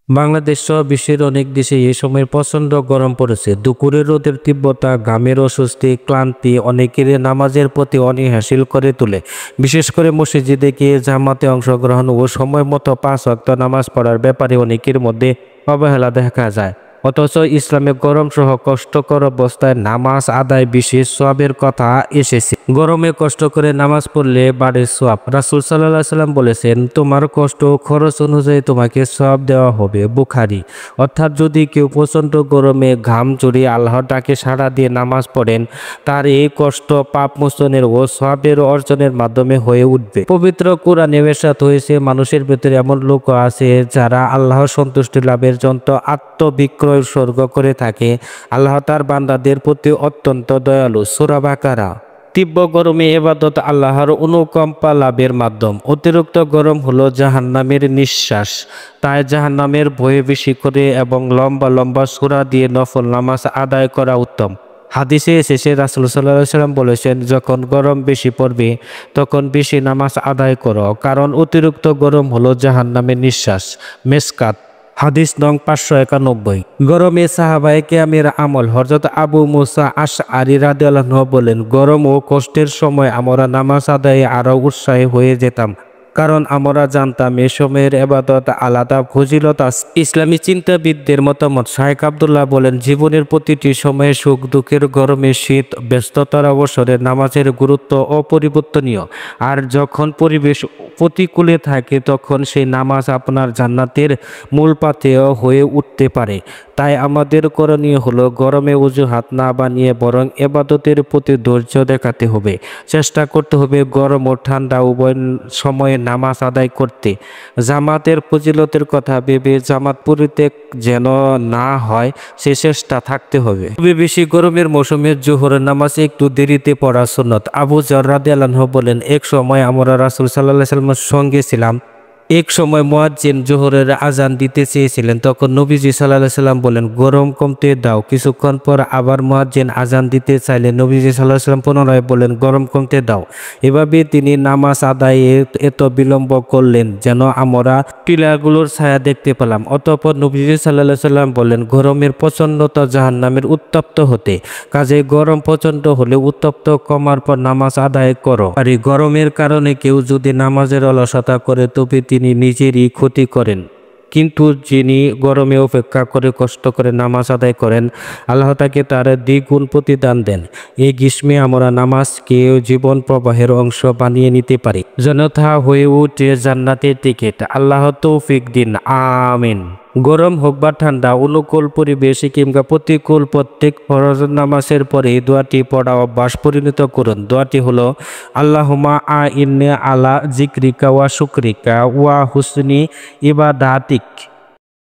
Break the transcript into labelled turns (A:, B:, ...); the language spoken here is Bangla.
A: বাংলাদেশ সহ বিশ্বের অনেক দেশে এ সময় প্রচণ্ড গরম পড়েছে। দুপুরের রোদের তীব্রতা, ঘামের অস্বস্তি, ক্লান্তি অনেকের নামাজের প্রতি অনীহাশীল করে তোলে। বিশেষ করে মসজিদে গিয়ে জামাতে অংশগ্রহণ ও সময় মতো 5 ওয়াক্ত নামাজ পড়ার ব্যাপারে অনেকের মধ্যে অবহেলা দেখা যায়। অথচ ইসলামে গরম সহ কষ্টকর অবস্থায় নামাজ আদায় বিশেষ সওয়াবের কথা এসেছে। গরমে কষ্ট করে নামাজ পড়লে বাড়ে সওয়াব। রাসূল সাল্লাল্লাহু আলাইহি ওয়াসাল্লাম বলেছেন, তোমার কষ্ট ও খরচ অনুযায়ী তোমাকে সওয়াব দেওয়া হবে। বুখারী। অর্থাৎ যদি কেউ প্রচণ্ড গরমে ঘাম ঝরিয়ে আল্লাহর ডাকে সাড়া দিয়ে নামাজ পড়েন, তার এই কষ্ট পাপ মোচনের ও সওয়াবের অর্জনের মাধ্যমে হয়ে উঠবে। পবিত্র কোরআনে ইরশাদ হয়েছে, মানুষের ভেতরে এমন লোক আছে যারা আল্লাহর সন্তুষ্টি লাভের জন্য আত্মবিক্রয় উৎসর্গ করে থাকে। আল্লাহ তার বান্দাদের প্রতি অত্যন্ত দয়ালু। সূরা বাকারা। তীব্র গরমে ইবাদত আল্লাহর অনুকম্পা লাভের মাধ্যম। অতিরিক্ত গরম হলো জাহান্নামের নিঃশ্বাস। তাই জাহান্নামের ভয়ে বেশি করে এবং লম্বা লম্বা সূরা দিয়ে নফল নামাজ আদায় করা উত্তম। হাদিসে এসেছে, রাসূল সাল্লাল্লাহু আলাইহি ওয়াসাল্লাম বলেছেন, যখন গরম বেশি পড়বে তখন বেশি নামাজ আদায় করো, কারণ অতিরিক্ত গরম হলো জাহান্নামের নিঃশ্বাস। মেসকাত। হাদিস নং 591। গরমে সাহাবায়ে কেরামের আমল। হযরত আবু মুসা আশআরী রাদিয়াল্লাহু আনহু বলেন, গরম ও কষ্টের সময় আমরা নামাজ আদায়ে আরো উৎসাহী হয়ে যেতাম, কারণ আমরা জানতাম এ সময়ের ইবাদত আলাদা ফজিলত আছে। ইসলামী চিন্তাবিদদের মতামত। শাইখ আব্দুল্লাহ বলেন, জীবনের প্রতিটি সময়ে সুখ দুঃখের, গরমে শীত, ব্যস্ততার অবসরে নামাজের গুরুত্ব অপরিবর্তনীয়। আর যখন পরিবেশ প্রতিকূলে থাকে তখন সেই নামাজ আপনার জান্নাতের মূল পাথেয় হয়ে উঠতে পারে। তাই আমাদের করণীয় হলো গরমে অজুহাত না বানিয়ে বরং ইবাদতের প্রতি ধৈর্য দেখাতে হবে। চেষ্টা করতে হবে গরম ও ঠান্ডা উভয় সময়ে নামাজ আদায় করতে। জামাতের ফজিলতের কথা ভেবে জামাত পরিত্যাগ যেন না হয় সে চেষ্টা থাকতে হবে। খুবই বেশি গরমের মৌসুমে জোহরের নামাজ একটু দেরিতে পড়া সুন্নত। আবু যর রাদিয়াল্লাহু আনহু বলেন, এক সময় আমরা রাসূল সাল্লাল্লাহু আলাইহি ওয়াসাল্লামের সঙ্গে ছিলাম। এক সময় মুয়াজ্জিন জোহরের আজান দিতে চেয়েছিলেন, তখন নবীজি সাল্লাল্লাহু আলাইহি ওয়াসাল্লাম বলেন, গরম কমতে দাও। কিছুক্ষণ পর আবার মুয়াজ্জিন আজান দিতে চাইলেন, নবীজি সাল্লাল্লাহু আলাইহি ওয়াসাল্লাম পুনরায় বলেন, গরম কমতে দাও। এভাবে তিনি নামাজ আদায়ে এত বিলম্ব করলেন যেন আমরা টিলাগুলোর ছায়া দেখতে পেলাম। অতঃপর নবীজি সাল্লাল্লাহু আলাইহি ওয়াসাল্লাম বলেন, গরমের প্রচণ্ডতা জাহান্নামের উত্তপ্ত হতে, কাজে গরম প্রচণ্ড হলে উত্তপ্ত কমার পর নামাজ আদায় করো। আর এই গরমের কারণে কেউ যদি নামাজের অলসতা করে তবে তিনি নিজেরই ক্ষতি করেন, কিন্তু যিনি গরমে অপেক্ষা করে কষ্ট করে নামাজ আদায় করেন আল্লাহ তাকে তার দ্বিগুণ প্রতিদান দেন। এই গ্রীষ্মে আমরা নামাজকে জীবন প্রবাহের অংশ বানিয়ে নিতে পারি, যেন তা হয়ে উঠে জান্নাতের টিকিট। আল্লাহ তৌফিক দিন, আমিন। গরম হোক বা ঠান্ডা, অনুকূল পরিবেশ কিংবা প্রতিকূল, প্রত্যেক ফরজ নামাজের পরে এই দোয়াটি পড়া অভ্যাস পরিণত করুন। দোয়াটি হলো, আল্লাহুম্মা আইন্নি আলা যিকরিকা ওয়া শুকরিকা ওয়া হুসনি ইবাদাতিক।